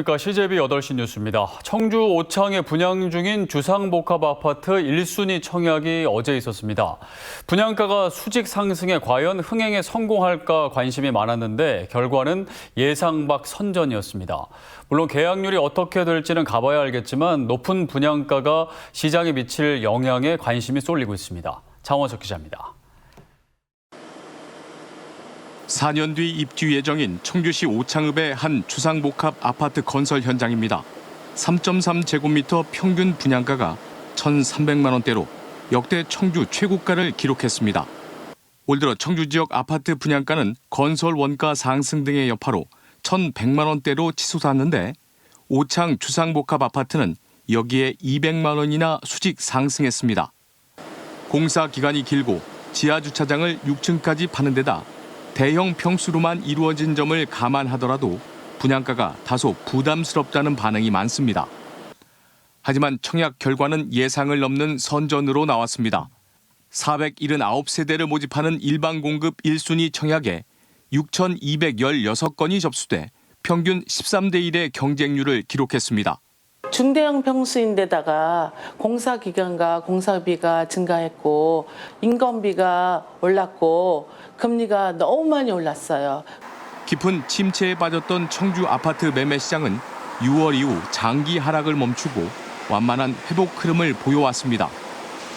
안녕하십니까. CJB 8시 뉴스입니다. 청주 오창에 분양 중인 주상복합 아파트 1순위 청약이 어제 있었습니다. 분양가가 수직 상승에 과연 흥행에 성공할까 관심이 많았는데 결과는 예상 밖 선전이었습니다. 물론 계약률이 어떻게 될지는 가봐야 알겠지만 높은 분양가가 시장에 미칠 영향에 관심이 쏠리고 있습니다. 장원석 기자입니다. 4년 뒤 입주 예정인 청주시 오창읍의 한 주상복합 아파트 건설 현장입니다. 3.3제곱미터 평균 분양가가 1,300만 원대로 역대 청주 최고가를 기록했습니다. 올 들어 청주 지역 아파트 분양가는 건설 원가 상승 등의 여파로 1,100만 원대로 치솟았는데 오창 주상복합 아파트는 여기에 200만 원이나 수직 상승했습니다. 공사 기간이 길고 지하 주차장을 6층까지 파는 데다 대형 평수로만 이루어진 점을 감안하더라도 분양가가 다소 부담스럽다는 반응이 많습니다. 하지만 청약 결과는 예상을 넘는 선전으로 나왔습니다. 479세대를 모집하는 일반 공급 1순위 청약에 6,216건이 접수돼 평균 13대 1의 경쟁률을 기록했습니다. 중대형 평수인데다가 공사 기간과 공사비가 증가했고 인건비가 올랐고 금리가 너무 많이 올랐어요. 깊은 침체에 빠졌던 청주 아파트 매매 시장은 6월 이후 장기 하락을 멈추고 완만한 회복 흐름을 보여왔습니다.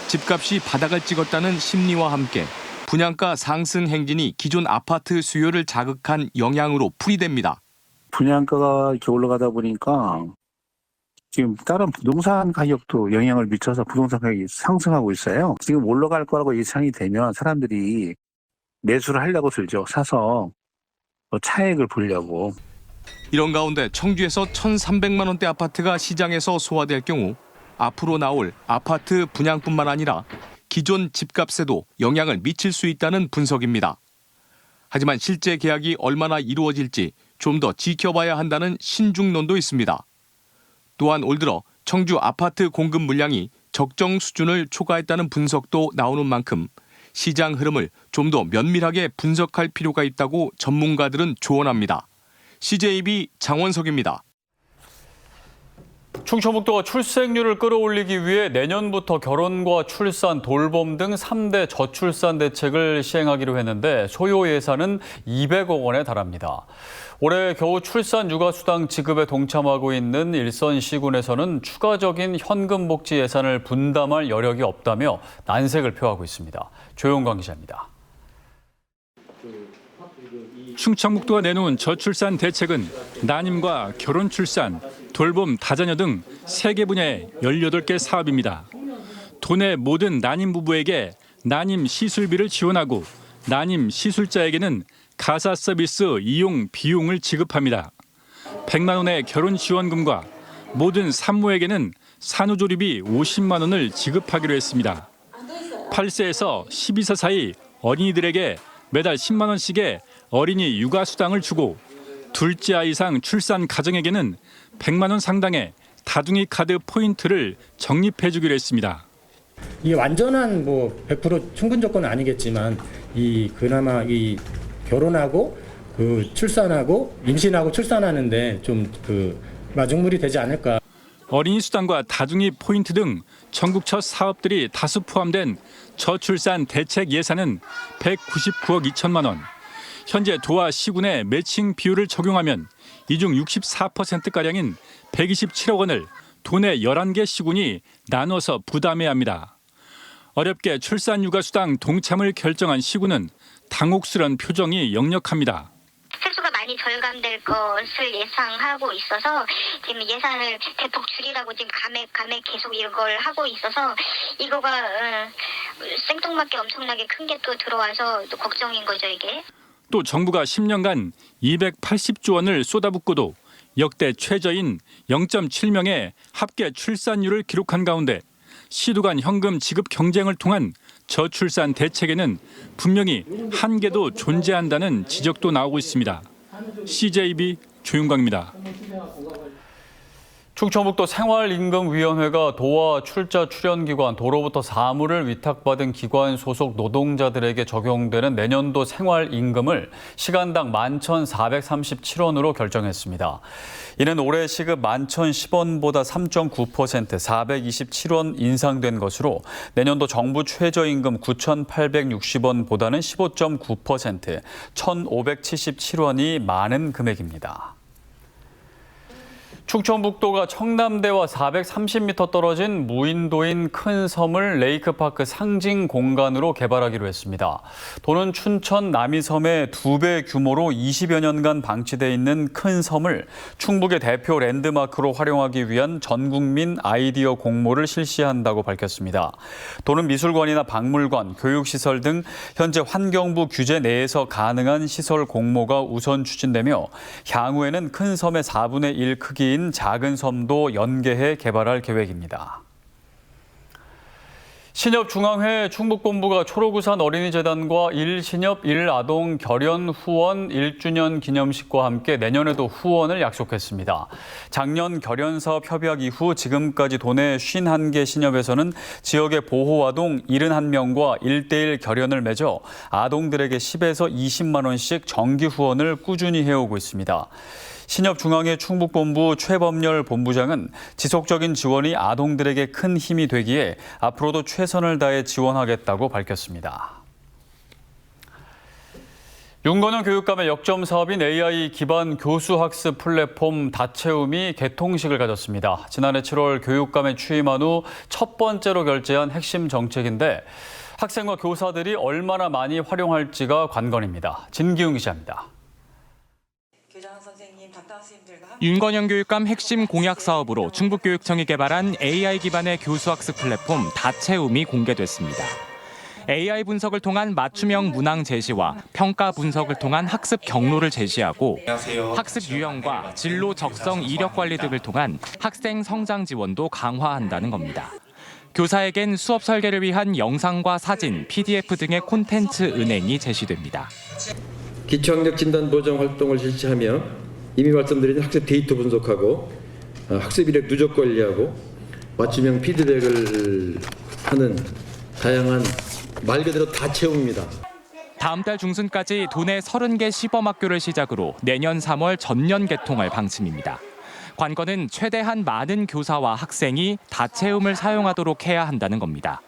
집값이 바닥을 찍었다는 심리와 함께 분양가 상승 행진이 기존 아파트 수요를 자극한 영향으로 풀이됩니다. 분양가가 이렇게 올라가다 보니까 지금 다른 부동산 가격도 영향을 미쳐서 부동산 가격이 상승하고 있어요. 지금 올라갈 거라고 예상이 되면 사람들이 매수를 하려고 들죠. 사서 차익을 보려고. 이런 가운데 청주에서 1,300만 원대 아파트가 시장에서 소화될 경우 앞으로 나올 아파트 분양뿐만 아니라 기존 집값에도 영향을 미칠 수 있다는 분석입니다. 하지만 실제 계약이 얼마나 이루어질지 좀 더 지켜봐야 한다는 신중론도 있습니다. 또한 올 들어 청주 아파트 공급 물량이 적정 수준을 초과했다는 분석도 나오는 만큼 시장 흐름을 좀 더 면밀하게 분석할 필요가 있다고 전문가들은 조언합니다. CJB 장원석입니다. 충청북도가 출생률을 끌어올리기 위해 내년부터 결혼과 출산, 돌봄 등 3대 저출산 대책을 시행하기로 했는데 소요 예산은 200억 원에 달합니다. 올해 겨우 출산 육아수당 지급에 동참하고 있는 일선시군에서는 추가적인 현금 복지 예산을 분담할 여력이 없다며 난색을 표하고 있습니다. 조용광 기자입니다. 충청북도가 내놓은 저출산 대책은 난임과 결혼 출산, 돌봄 다자녀 등 3개 분야의 18개 사업입니다. 도내 모든 난임 부부에게 난임 시술비를 지원하고 난임 시술자에게는 가사 서비스 이용 비용을 지급합니다. 100만 원의 결혼 지원금과 모든 산모에게는 산후조리비 50만 원을 지급하기로 했습니다. 8세에서 12세 사이 어린이들에게 매달 10만 원씩의 어린이 육아수당을 주고 둘째 아이 이상 출산 가정에게는 100만 원 상당의 다둥이 카드 포인트를 적립해 주기로 했습니다. 이게 완전한 100% 충분 조건은 아니겠지만 그나마 결혼하고 출산하고 임신하고 출산하는데 좀 마중물이 되지 않을까. 어린이 수당과 다둥이 포인트 등 전국 첫 사업들이 다수 포함된 저출산 대책 예산은 199억 2천만 원. 현재 도와 시군의 매칭 비율을 적용하면 이 중 64%가량인 127억 원을 도내 11개 시군이 나눠서 부담해야 합니다. 어렵게 출산 육아수당 동참을 결정한 시군은 당혹스런 표정이 역력합니다. 세수가 많이 절감될 것을 예상하고 있어서 지금 예산을 대폭 줄이라고 지금 감액 계속 이걸 하고 있어서 이거가 생뚱맞게 엄청나게 큰 게 또 들어와서 또 걱정인 거죠, 이게. 또 정부가 10년간 280조 원을 쏟아붓고도 역대 최저인 0.7명의 합계 출산율을 기록한 가운데 시도 간 현금 지급 경쟁을 통한 저출산 대책에는 분명히 한계도 존재한다는 지적도 나오고 있습니다. CJB 조윤광입니다. 충청북도 생활임금위원회가 도와 출자 출연기관, 도로부터 사무를 위탁받은 기관 소속 노동자들에게 적용되는 내년도 생활임금을 시간당 11,437원으로 결정했습니다. 이는 올해 시급 11,010원보다 3.9% 427원 인상된 것으로 내년도 정부 최저임금 9,860원보다는 15.9% 1,577원이 많은 금액입니다. 충청북도가 청남대와 430m 떨어진 무인도인 큰 섬을 레이크파크 상징 공간으로 개발하기로 했습니다. 도는 춘천 남이섬의 2배 규모로 20여 년간 방치돼 있는 큰 섬을 충북의 대표 랜드마크로 활용하기 위한 전국민 아이디어 공모를 실시한다고 밝혔습니다. 도는 미술관이나 박물관, 교육시설 등 현재 환경부 규제 내에서 가능한 시설 공모가 우선 추진되며 향후에는 큰 섬의 4분의 1 크기인 작은 섬도 연계해 개발할 계획입니다. 신협중앙회 충북본부가 초록우산 어린이재단과 1신협 1아동 결연 후원 1주년 기념식과 함께 내년에도 후원을 약속했습니다. 작년 결연사업 협약 이후 지금까지 도내 51개 신협에서는 지역의 보호아동 71명과 1:1 결연을 맺어 아동들에게 10에서 20만 원씩 정기 후원을 꾸준히 해오고 있습니다. 신협중앙회 충북본부 최범열 본부장은 지속적인 지원이 아동들에게 큰 힘이 되기에 앞으로도 최선을 다해 지원하겠다고 밝혔습니다. 윤건영 교육감의 역점 사업인 AI 기반 교수학습 플랫폼 다채움이 개통식을 가졌습니다. 지난해 7월 교육감에 취임한 후 첫 번째로 결제한 핵심 정책인데 학생과 교사들이 얼마나 많이 활용할지가 관건입니다. 진기훈 기자입니다. 윤건영 교육감 핵심 공약 사업으로 충북교육청이 개발한 AI 기반의 교수학습 플랫폼 다채움이 공개됐습니다. AI 분석을 통한 맞춤형 문항 제시와 평가 분석을 통한 학습 경로를 제시하고 학습 유형과 진로 적성 이력 관리 등을 통한 학생 성장 지원도 강화한다는 겁니다. 교사에겐 수업 설계를 위한 영상과 사진, PDF 등의 콘텐츠 은행이 제시됩니다. 기초학력 진단 보정 활동을 실시하며 이미 말씀드린 학습 데이터 분석하고 학습 이력 누적 관리하고 맞춤형 피드백을 하는 다양한 말 그대로 다채움입니다. 다음 달 중순까지 도내 30개 시범학교를 시작으로 내년 3월 전면 개통할 방침입니다. 관건은 최대한 많은 교사와 학생이 다채움을 사용하도록 해야 한다는 겁니다.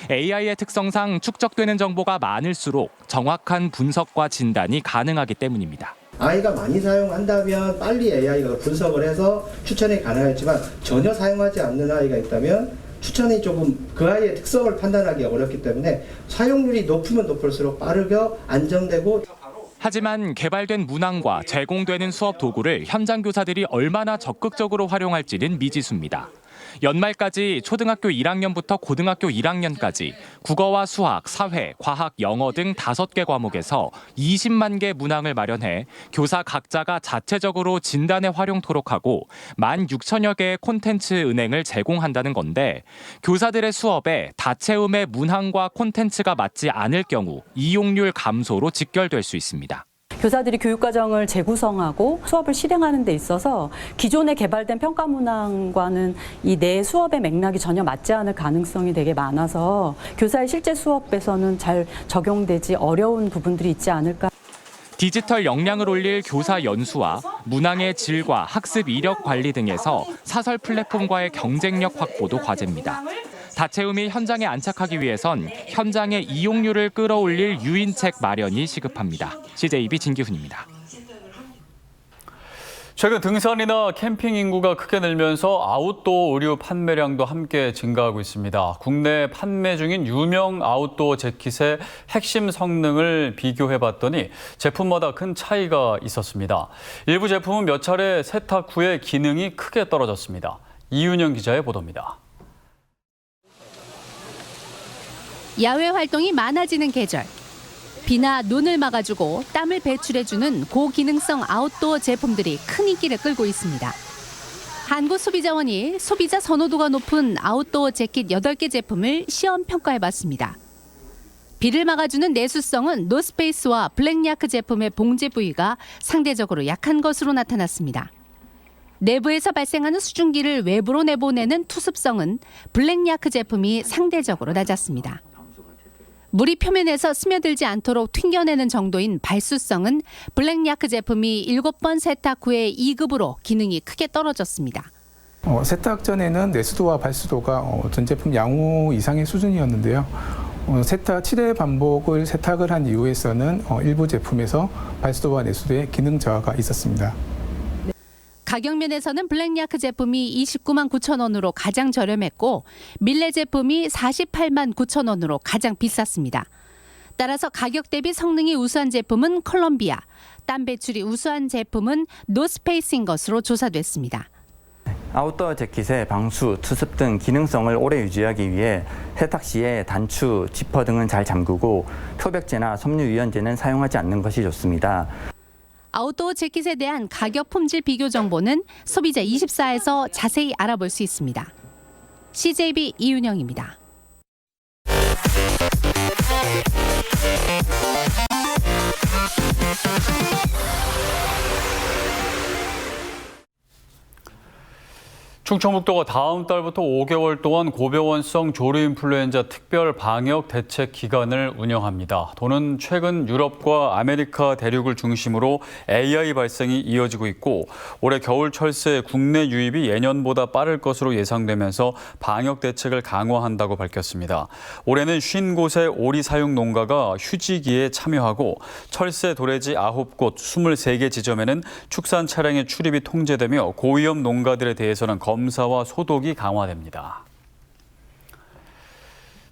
AI의 특성상 축적되는 정보가 많을수록 정확한 분석과 진단이 가능하기 때문입니다. 아이가 많이 사용한다면 빨리 AI가 분석을 해서 추천이 가능하지만 전혀 사용하지 않는 아이가 있다면 추천이 조금 그 아이의 특성을 판단하기 어렵기 때문에 사용률이 높으면 높을수록 빠르게 안정되고 하지만 개발된 문항과 제공되는 수업 도구를 현장 교사들이 얼마나 적극적으로 활용할지는 미지수입니다. 연말까지 초등학교 1학년부터 고등학교 1학년까지 국어와 수학, 사회, 과학, 영어 등 5개 과목에서 20만 개 문항을 마련해 교사 각자가 자체적으로 진단에 활용토록 하고 16,000여 개의 콘텐츠 은행을 제공한다는 건데 교사들의 수업에 다채움의 문항과 콘텐츠가 맞지 않을 경우 이용률 감소로 직결될 수 있습니다. 교사들이 교육과정을 재구성하고 수업을 실행하는 데 있어서 기존에 개발된 평가 문항과는 이 내 수업의 맥락이 전혀 맞지 않을 가능성이 되게 많아서 교사의 실제 수업에서는 잘 적용되지 어려운 부분들이 있지 않을까. 디지털 역량을 올릴 교사 연수와 문항의 질과 학습 이력 관리 등에서 사설 플랫폼과의 경쟁력 확보도 과제입니다. 다채움이 현장에 안착하기 위해선 현장의 이용률을 끌어올릴 유인책 마련이 시급합니다. CJB 진기훈입니다. 최근 등산이나 캠핑 인구가 크게 늘면서 아웃도어 의류 판매량도 함께 증가하고 있습니다. 국내 판매 중인 유명 아웃도어 재킷의 핵심 성능을 비교해봤더니 제품마다 큰 차이가 있었습니다. 일부 제품은 몇 차례 세탁 후에 기능이 크게 떨어졌습니다. 이윤영 기자의 보도입니다. 야외 활동이 많아지는 계절. 비나 눈을 막아주고 땀을 배출해주는 고기능성 아웃도어 제품들이 큰 인기를 끌고 있습니다. 한국소비자원이 소비자 선호도가 높은 아웃도어 재킷 8개 제품을 시험 평가해봤습니다. 비를 막아주는 내수성은 노스페이스와 블랙야크 제품의 봉제 부위가 상대적으로 약한 것으로 나타났습니다. 내부에서 발생하는 수증기를 외부로 내보내는 투습성은 블랙야크 제품이 상대적으로 낮았습니다. 물이 표면에서 스며들지 않도록 튕겨내는 정도인 발수성은 블랙야크 제품이 7번 세탁 후에 2급으로 기능이 크게 떨어졌습니다. 세탁 전에는 내수도와 발수도가 전 제품 양호 이상의 수준이었는데요. 세탁 7회 반복을 세탁을 한 이후에서는 일부 제품에서 발수도와 내수도의 기능 저하가 있었습니다. 가격 면에서는 블랙야크 제품이 29만 9천 원으로 가장 저렴했고 밀레 제품이 48만 9천 원으로 가장 비쌌습니다. 따라서 가격 대비 성능이 우수한 제품은 콜롬비아, 땀 배출이 우수한 제품은 노스페이스인 것으로 조사됐습니다. 아웃도어 재킷의 방수, 투습 등 기능성을 오래 유지하기 위해 세탁 시에 단추, 지퍼 등은 잘 잠그고 표백제나 섬유유연제는 사용하지 않는 것이 좋습니다. 아웃도어 재킷에 대한 가격 품질 비교 정보는 소비자24에서 자세히 알아볼 수 있습니다. CJB 이윤영입니다. 충청북도가 다음 달부터 5개월 동안 고병원성 조류인플루엔자 특별 방역 대책 기간을 운영합니다. 도는 최근 유럽과 아메리카 대륙을 중심으로 AI 발생이 이어지고 있고 올해 겨울 철새 국내 유입이 예년보다 빠를 것으로 예상되면서 방역 대책을 강화한다고 밝혔습니다. 올해는 50곳의 오리 사육 농가가 휴지기에 참여하고 철새 도래지 9곳 23개 지점에는 축산 차량의 출입이 통제되며 고위험 농가들에 대해서는 검사와 소독이 강화됩니다.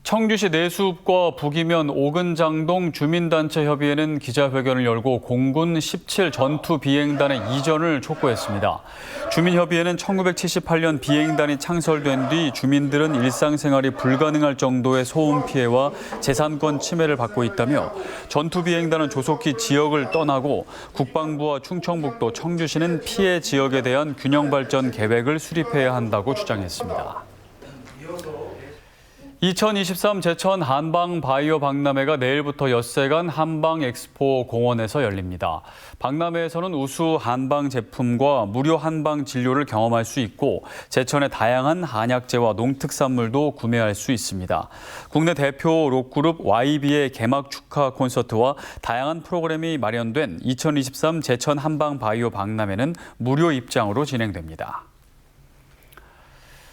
청주시 내수읍과 북이면 오근장동 주민단체협의회는 기자회견을 열고 공군 17 전투 비행단의 이전을 촉구했습니다. 주민협의회는 1978년 비행단이 창설된 뒤 주민들은 일상생활이 불가능할 정도의 소음 피해와 재산권 침해를 받고 있다며 전투 비행단은 조속히 지역을 떠나고 국방부와 충청북도, 청주시는 피해 지역에 대한 균형 발전 계획을 수립해야 한다고 주장했습니다. 2023 제천 한방 바이오 박람회가 내일부터 엿새간 한방 엑스포 공원에서 열립니다. 박람회에서는 우수 한방 제품과 무료 한방 진료를 경험할 수 있고 제천의 다양한 한약재와 농특산물도 구매할 수 있습니다. 국내 대표 록그룹 YB의 개막 축하 콘서트와 다양한 프로그램이 마련된 2023 제천 한방 바이오 박람회는 무료 입장으로 진행됩니다.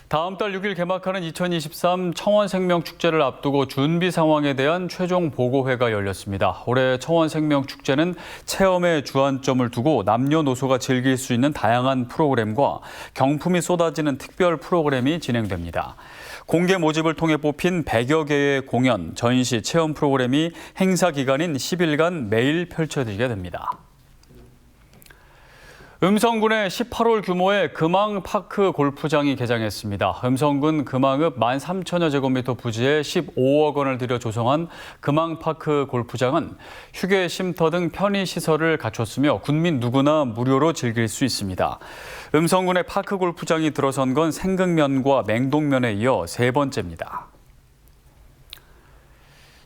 다음 달 6일 개막하는 2023 청원생명축제를 앞두고 준비 상황에 대한 최종 보고회가 열렸습니다. 올해 청원생명축제는 체험에 주안점을 두고 남녀노소가 즐길 수 있는 다양한 프로그램과 경품이 쏟아지는 특별 프로그램이 진행됩니다. 공개 모집을 통해 뽑힌 100여 개의 공연, 전시, 체험 프로그램이 행사 기간인 10일간 매일 펼쳐지게 됩니다. 음성군에 18홀 규모의 금왕파크 골프장이 개장했습니다. 음성군 금왕읍 13,000여 제곱미터 부지에 15억 원을 들여 조성한 금왕파크 골프장은 휴게 쉼터 등 편의시설을 갖췄으며 군민 누구나 무료로 즐길 수 있습니다. 음성군의 파크 골프장이 들어선 건 생극면과 맹동면에 이어 세 번째입니다.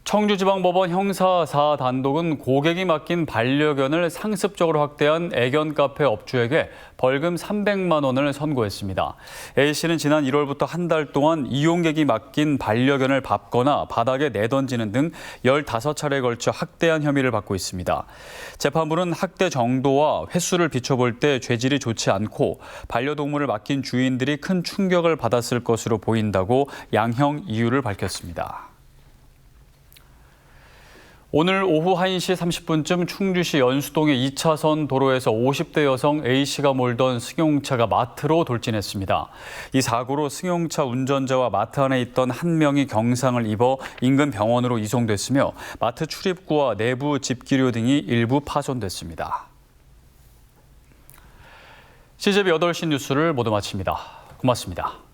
청주지방법원 형사 4단독은 고객이 맡긴 반려견을 상습적으로 학대한 애견 카페 업주에게 벌금 300만 원을 선고했습니다. A씨는 지난 1월부터 한 달 동안 이용객이 맡긴 반려견을 밟거나 바닥에 내던지는 등 15차례에 걸쳐 학대한 혐의를 받고 있습니다. 재판부는 학대 정도와 횟수를 비춰볼 때 죄질이 좋지 않고 반려동물을 맡긴 주인들이 큰 충격을 받았을 것으로 보인다고 양형 이유를 밝혔습니다. 오늘 오후 1시 30분쯤 충주시 연수동의 2차선 도로에서 50대 여성 A씨가 몰던 승용차가 마트로 돌진했습니다. 이 사고로 승용차 운전자와 마트 안에 있던 한 명이 경상을 입어 인근 병원으로 이송됐으며 마트 출입구와 내부 집기류 등이 일부 파손됐습니다. CJB 8시 뉴스를 모두 마칩니다. 고맙습니다.